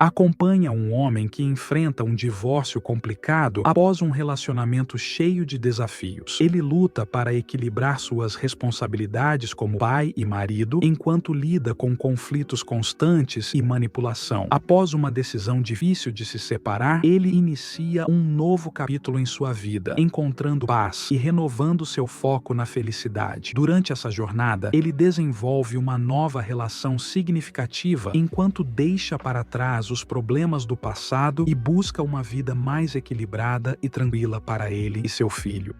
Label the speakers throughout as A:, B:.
A: Acompanha um homem que enfrenta um divórcio complicado após um relacionamento cheio de desafios. Ele luta para equilibrar suas responsabilidades como pai e marido, enquanto lida com conflitos constantes e manipulação. Após uma decisão difícil de se separar, ele inicia um novo capítulo em sua vida, encontrando paz e renovando seu foco na felicidade. Durante essa jornada, ele desenvolve uma nova relação significativa enquanto deixa para trás os problemas do passado e busca uma vida mais equilibrada e tranquila para ele e seu filho.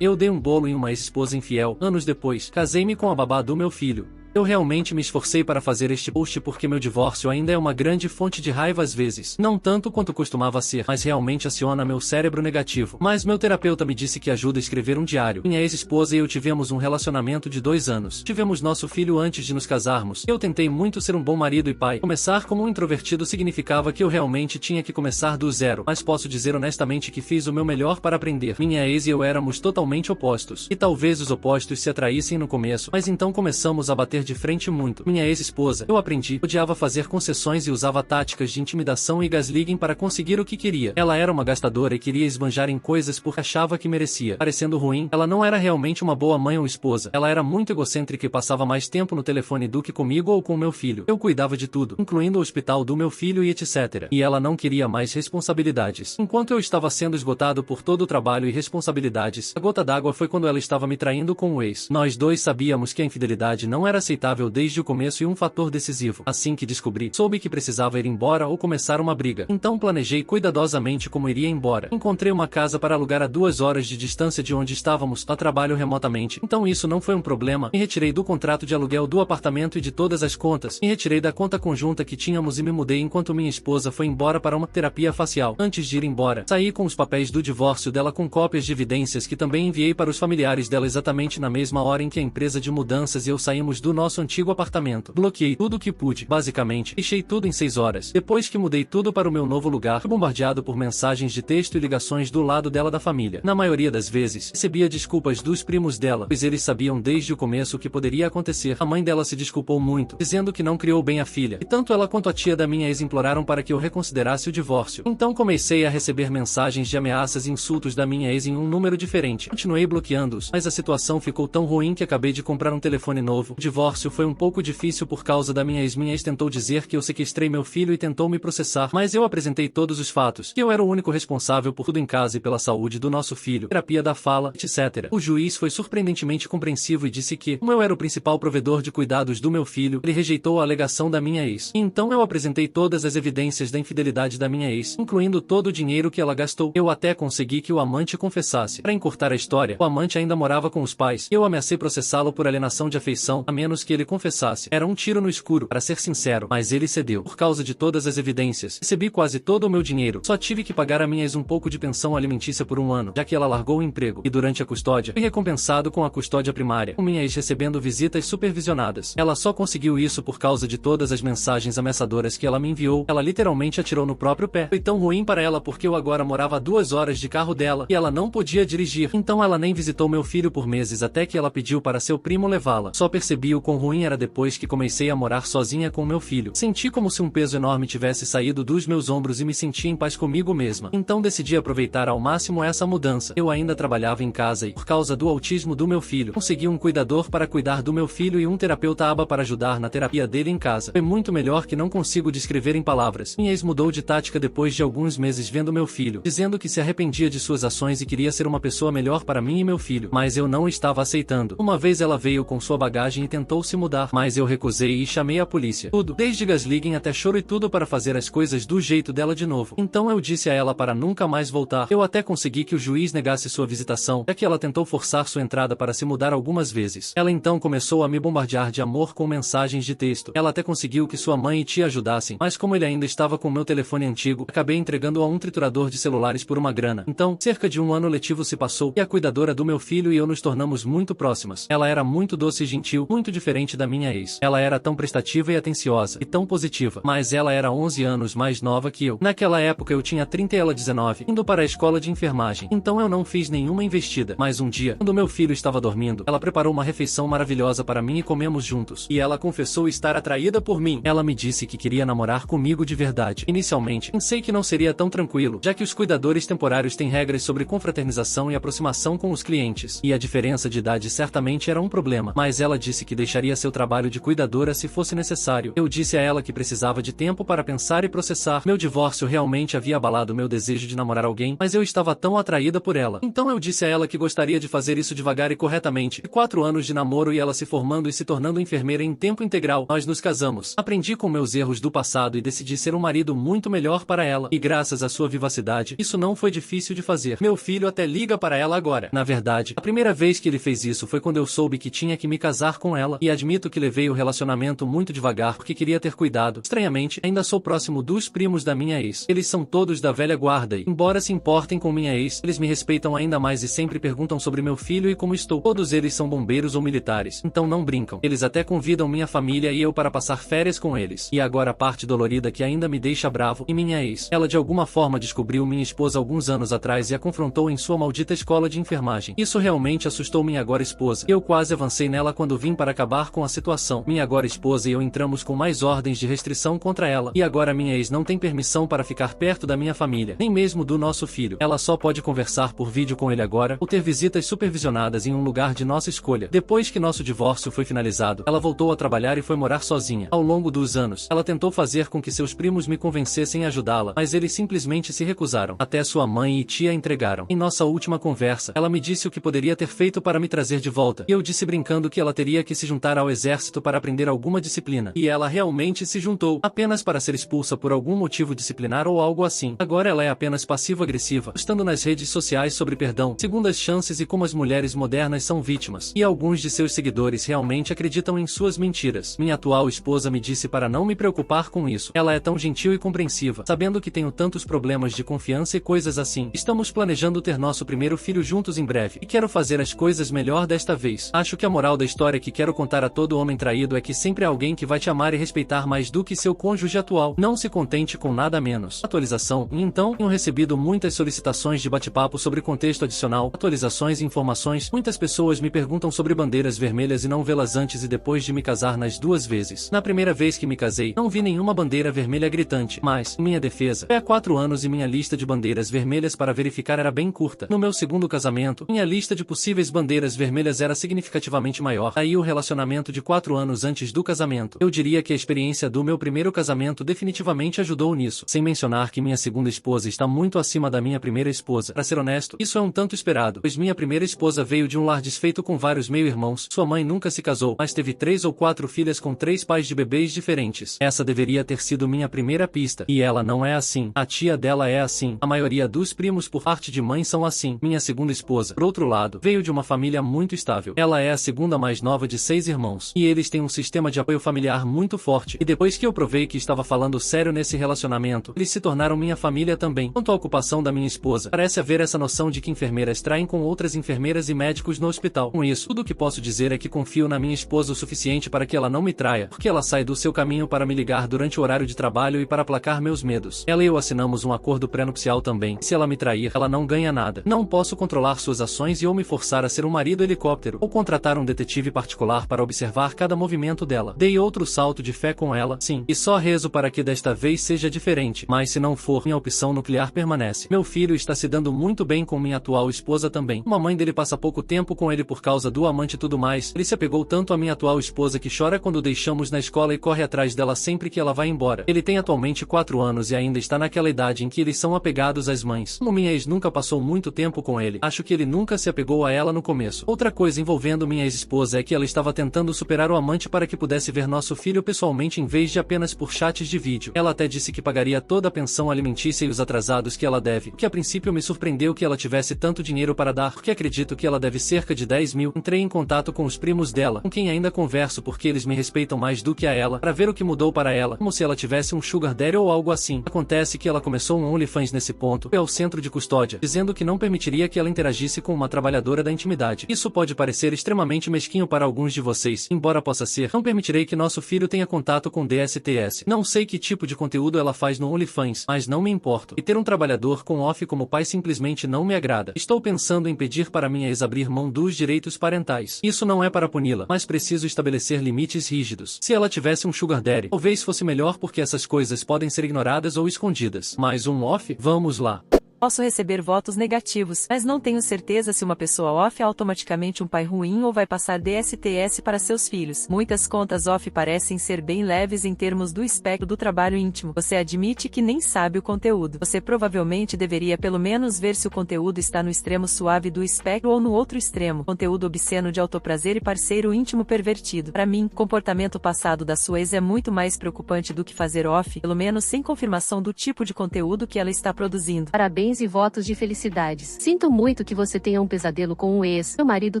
B: Eu dei um bolo em uma ex-esposa infiel. Anos depois, casei-me com a babá do meu filho. Eu realmente me esforcei para fazer este post porque meu divórcio ainda é uma grande fonte de raiva às vezes. Não tanto quanto costumava ser, mas realmente aciona meu cérebro negativo. Mas meu terapeuta me disse que ajuda a escrever um diário. Minha ex-esposa e eu tivemos um relacionamento de 2 anos. Tivemos nosso filho antes de nos casarmos. Eu tentei muito ser um bom marido e pai. Começar como um introvertido significava que eu realmente tinha que começar do zero. Mas posso dizer honestamente que fiz o meu melhor para aprender. Minha ex e eu éramos totalmente opostos. E talvez os opostos se atraíssem no começo, mas então começamos a bater de frente muito. Minha ex-esposa, eu aprendi, odiava fazer concessões e usava táticas de intimidação e gaslighting para conseguir o que queria. Ela era uma gastadora e queria esbanjar em coisas porque achava que merecia. Parecendo ruim, ela não era realmente uma boa mãe ou esposa. Ela era muito egocêntrica e passava mais tempo no telefone do que comigo ou com meu filho. Eu cuidava de tudo, incluindo o hospital do meu filho e etc. E ela não queria mais responsabilidades. Enquanto eu estava sendo esgotado por todo o trabalho e responsabilidades, a gota d'água foi quando ela estava me traindo com o ex. Nós dois sabíamos que a infidelidade não era aceitável desde o começo e um fator decisivo. Assim que descobri, soube que precisava ir embora ou começar uma briga. Então planejei cuidadosamente como iria embora. Encontrei uma casa para alugar a 2 horas de distância de onde estávamos, a trabalho remotamente. Então isso não foi um problema. Me retirei do contrato de aluguel do apartamento e de todas as contas. Me retirei da conta conjunta que tínhamos e me mudei enquanto minha esposa foi embora para uma terapia facial. Antes de ir embora, saí com os papéis do divórcio dela com cópias de evidências que também enviei para os familiares dela exatamente na mesma hora em que a empresa de mudanças e eu saímos do nosso antigo apartamento. Bloqueei tudo o que pude, basicamente. Deixei tudo em 6 horas. Depois que mudei tudo para o meu novo lugar, fui bombardeado por mensagens de texto e ligações do lado dela da família. Na maioria das vezes, recebia desculpas dos primos dela, pois eles sabiam desde o começo o que poderia acontecer. A mãe dela se desculpou muito, dizendo que não criou bem a filha. E tanto ela quanto a tia da minha ex imploraram para que eu reconsiderasse o divórcio. Então comecei a receber mensagens de ameaças e insultos da minha ex em um número diferente. Continuei bloqueando-os, mas a situação ficou tão ruim que acabei de comprar um telefone novo. O divórcio foi um pouco difícil por causa da minha ex. Minha ex tentou dizer que eu sequestrei meu filho e tentou me processar, mas eu apresentei todos os fatos, que eu era o único responsável por tudo em casa e pela saúde do nosso filho, terapia da fala, etc. O juiz foi surpreendentemente compreensivo e disse que, como eu era o principal provedor de cuidados do meu filho, ele rejeitou a alegação da minha ex. Então eu apresentei todas as evidências da infidelidade da minha ex, incluindo todo o dinheiro que ela gastou. Eu até consegui que o amante confessasse. Para encurtar a história, o amante ainda morava com os pais, e eu ameacei processá-lo por alienação de afeição, a menos que ele confessasse. Era um tiro no escuro, para ser sincero, mas ele cedeu. Por causa de todas as evidências, recebi quase todo o meu dinheiro. Só tive que pagar a minha ex um pouco de pensão alimentícia por 1 ano, já que ela largou o emprego. E durante a custódia, fui recompensado com a custódia primária, com minha ex recebendo visitas supervisionadas. Ela só conseguiu isso por causa de todas as mensagens ameaçadoras que ela me enviou. Ela literalmente atirou no próprio pé. Foi tão ruim para ela porque eu agora morava a 2 horas de carro dela, e ela não podia dirigir. Então ela nem visitou meu filho por meses até que ela pediu para seu primo levá-la. Só percebi o quão ruim era depois que comecei a morar sozinha com meu filho. Senti como se um peso enorme tivesse saído dos meus ombros e me senti em paz comigo mesma. Então decidi aproveitar ao máximo essa mudança. Eu ainda trabalhava em casa e, por causa do autismo do meu filho, consegui um cuidador para cuidar do meu filho e um terapeuta aba para ajudar na terapia dele em casa. Foi muito melhor que não consigo descrever em palavras. Minha ex mudou de tática depois de alguns meses vendo meu filho, dizendo que se arrependia de suas ações e queria ser uma pessoa melhor para mim e meu filho. Mas eu não estava aceitando. Uma vez ela veio com sua bagagem e tentou se mudar, mas eu recusei e chamei a polícia. Tudo, desde gaslighting até choro e tudo para fazer as coisas do jeito dela de novo. Então eu disse a ela para nunca mais voltar. Eu até consegui que o juiz negasse sua visitação, já que ela tentou forçar sua entrada para se mudar algumas vezes. Ela então começou a me bombardear de amor com mensagens de texto. Ela até conseguiu que sua mãe e tia ajudassem, mas como ele ainda estava com meu telefone antigo, acabei entregando a um triturador de celulares por uma grana. Então, cerca de 1 ano letivo se passou, e a cuidadora do meu filho e eu nos tornamos muito próximas. Ela era muito doce e gentil, muito diferente diferente da minha ex. Ela era tão prestativa e atenciosa, e tão positiva, mas ela era 11 anos mais nova que eu. Naquela época eu tinha 30 e ela 19, indo para a escola de enfermagem, então eu não fiz nenhuma investida. Mas um dia, quando meu filho estava dormindo, ela preparou uma refeição maravilhosa para mim e comemos juntos. E ela confessou estar atraída por mim. Ela me disse que queria namorar comigo de verdade. Inicialmente, pensei que não seria tão tranquilo, já que os cuidadores temporários têm regras sobre confraternização e aproximação com os clientes, e a diferença de idade certamente era um problema. Mas ela disse que deixaria seu trabalho de cuidadora se fosse necessário. Eu disse a ela que precisava de tempo para pensar e processar. Meu divórcio realmente havia abalado meu desejo de namorar alguém, mas eu estava tão atraída por ela. Então eu disse a ela que gostaria de fazer isso devagar e corretamente. E 4 anos de namoro e ela se formando e se tornando enfermeira em tempo integral, nós nos casamos. Aprendi com meus erros do passado e decidi ser um marido muito melhor para ela. E graças à sua vivacidade, isso não foi difícil de fazer. Meu filho até liga para ela agora. Na verdade, a primeira vez que ele fez isso foi quando eu soube que tinha que me casar com ela, e admito que levei o relacionamento muito devagar porque queria ter cuidado. Estranhamente, ainda sou próximo dos primos da minha ex. Eles são todos da velha guarda e, embora se importem com minha ex, eles me respeitam ainda mais e sempre perguntam sobre meu filho e como estou. Todos eles são bombeiros ou militares, então não brincam. Eles até convidam minha família e eu para passar férias com eles. E agora a parte dolorida que ainda me deixa bravo, e minha ex. Ela de alguma forma descobriu minha esposa alguns anos atrás e a confrontou em sua maldita escola de enfermagem. Isso realmente assustou minha agora esposa. Eu quase avancei nela quando vim para acabar com a situação. Minha agora esposa e eu entramos com mais ordens de restrição contra ela. E agora minha ex não tem permissão para ficar perto da minha família, nem mesmo do nosso filho. Ela só pode conversar por vídeo com ele agora, ou ter visitas supervisionadas em um lugar de nossa escolha. Depois que nosso divórcio foi finalizado, ela voltou a trabalhar e foi morar sozinha. Ao longo dos anos, ela tentou fazer com que seus primos me convencessem a ajudá-la, mas eles simplesmente se recusaram. Até sua mãe e tia entregaram. Em nossa última conversa, ela me disse o que poderia ter feito para me trazer de volta, e eu disse brincando que ela teria que se juntar ao exército para aprender alguma disciplina. E ela realmente se juntou, apenas para ser expulsa por algum motivo disciplinar ou algo assim. Agora ela é apenas passivo-agressiva, postando nas redes sociais sobre perdão, segundas chances e como as mulheres modernas são vítimas. E alguns de seus seguidores realmente acreditam em suas mentiras. Minha atual esposa me disse para não me preocupar com isso. Ela é tão gentil e compreensiva, sabendo que tenho tantos problemas de confiança e coisas assim. Estamos planejando ter nosso primeiro filho juntos em breve, e quero fazer as coisas melhor desta vez. Acho que a moral da história que quero contar a todo homem traído é que sempre há alguém que vai te amar e respeitar mais do que seu cônjuge atual. Não se contente com nada menos. Atualização. E então, tenho recebido muitas solicitações de bate-papo sobre contexto adicional, atualizações e informações. Muitas pessoas me perguntam sobre bandeiras vermelhas e não vê-las antes e depois de me casar nas 2 vezes. Na primeira vez que me casei, não vi nenhuma bandeira vermelha gritante, mas, em minha defesa, foi há 4 anos e minha lista de bandeiras vermelhas para verificar era bem curta. No meu segundo casamento, minha lista de possíveis bandeiras vermelhas era significativamente maior. Aí o relacionamento de 4 anos antes do casamento. Eu diria que a experiência do meu primeiro casamento definitivamente ajudou nisso. Sem mencionar que minha segunda esposa está muito acima da minha primeira esposa. Para ser honesto, isso é um tanto esperado, pois minha primeira esposa veio de um lar desfeito com vários meio-irmãos. Sua mãe nunca se casou, mas teve 3 ou 4 filhas com 3 pais de bebês diferentes. Essa deveria ter sido minha primeira pista. E ela não é assim. A tia dela é assim. A maioria dos primos por parte de mãe são assim. Minha segunda esposa, por outro lado, veio de uma família muito estável. Ela é a segunda mais nova de 6 irmãos. E eles têm um sistema de apoio familiar muito forte. E depois que eu provei que estava falando sério nesse relacionamento, eles se tornaram minha família também. Quanto à ocupação da minha esposa, parece haver essa noção de que enfermeiras traem com outras enfermeiras e médicos no hospital. Com isso, tudo o que posso dizer é que confio na minha esposa o suficiente para que ela não me traia, porque ela sai do seu caminho para me ligar durante o horário de trabalho e para aplacar meus medos. Ela e eu assinamos um acordo pré-nupcial também. Se ela me trair, ela não ganha nada. Não posso controlar suas ações e ou me forçar a ser um marido helicóptero, ou contratar um detetive particular para observar cada movimento dela. Dei outro salto de fé com ela, sim, e só rezo para que desta vez seja diferente, mas se não for, minha opção nuclear permanece. Meu filho está se dando muito bem com minha atual esposa também. Uma mãe dele passa pouco tempo com ele por causa do amante e tudo mais. Ele se apegou tanto à minha atual esposa que chora quando deixamos na escola e corre atrás dela sempre que ela vai embora. Ele tem atualmente 4 anos e ainda está naquela idade em que eles são apegados às mães. Como minha ex nunca passou muito tempo com ele, acho que ele nunca se apegou a ela no começo. Outra coisa envolvendo minha ex-esposa é que ela estava tentando superar o amante para que pudesse ver nosso filho pessoalmente em vez de apenas por chats de vídeo. Ela até disse que pagaria toda a pensão alimentícia e os atrasados que ela deve, o que a princípio me surpreendeu que ela tivesse tanto dinheiro para dar, porque acredito que ela deve cerca de 10 mil. Entrei em contato com os primos dela, com quem ainda converso porque eles me respeitam mais do que a ela, para ver o que mudou para ela, como se ela tivesse um sugar daddy ou algo assim. Acontece que ela começou um OnlyFans nesse ponto, foi ao centro de custódia, dizendo que não permitiria que ela interagisse com uma trabalhadora da intimidade. Isso pode parecer extremamente mesquinho para alguns de vocês, vocês, embora possa ser, não permitirei que nosso filho tenha contato com DSTS. Não sei que tipo de conteúdo ela faz no OnlyFans, mas não me importo. E ter um trabalhador com off como pai simplesmente não me agrada. Estou pensando em pedir para minha ex abrir mão dos direitos parentais. Isso não é para puni-la, mas preciso estabelecer limites rígidos. Se ela tivesse um sugar daddy, talvez fosse melhor porque essas coisas podem ser ignoradas ou escondidas. Mas um off? Vamos lá.
C: Posso receber votos negativos, mas não tenho certeza se uma pessoa off é automaticamente um pai ruim ou vai passar DSTS para seus filhos. Muitas contas off parecem ser bem leves em termos do espectro do trabalho íntimo. Você admite que nem sabe o conteúdo. Você provavelmente deveria pelo menos ver se o conteúdo está no extremo suave do espectro ou no outro extremo. Conteúdo obsceno de autoprazer e parceiro íntimo pervertido. Para mim, o comportamento passado da sua ex é muito mais preocupante do que fazer off, pelo menos sem confirmação do tipo de conteúdo que ela está produzindo.
D: Parabéns e votos de felicidades. Sinto muito que você tenha um pesadelo com um ex. Meu marido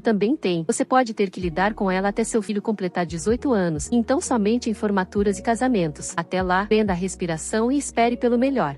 D: também tem. Você pode ter que lidar com ela até seu filho completar 18 anos. Então somente em formaturas e casamentos. Até lá, prenda a respiração e espere pelo melhor.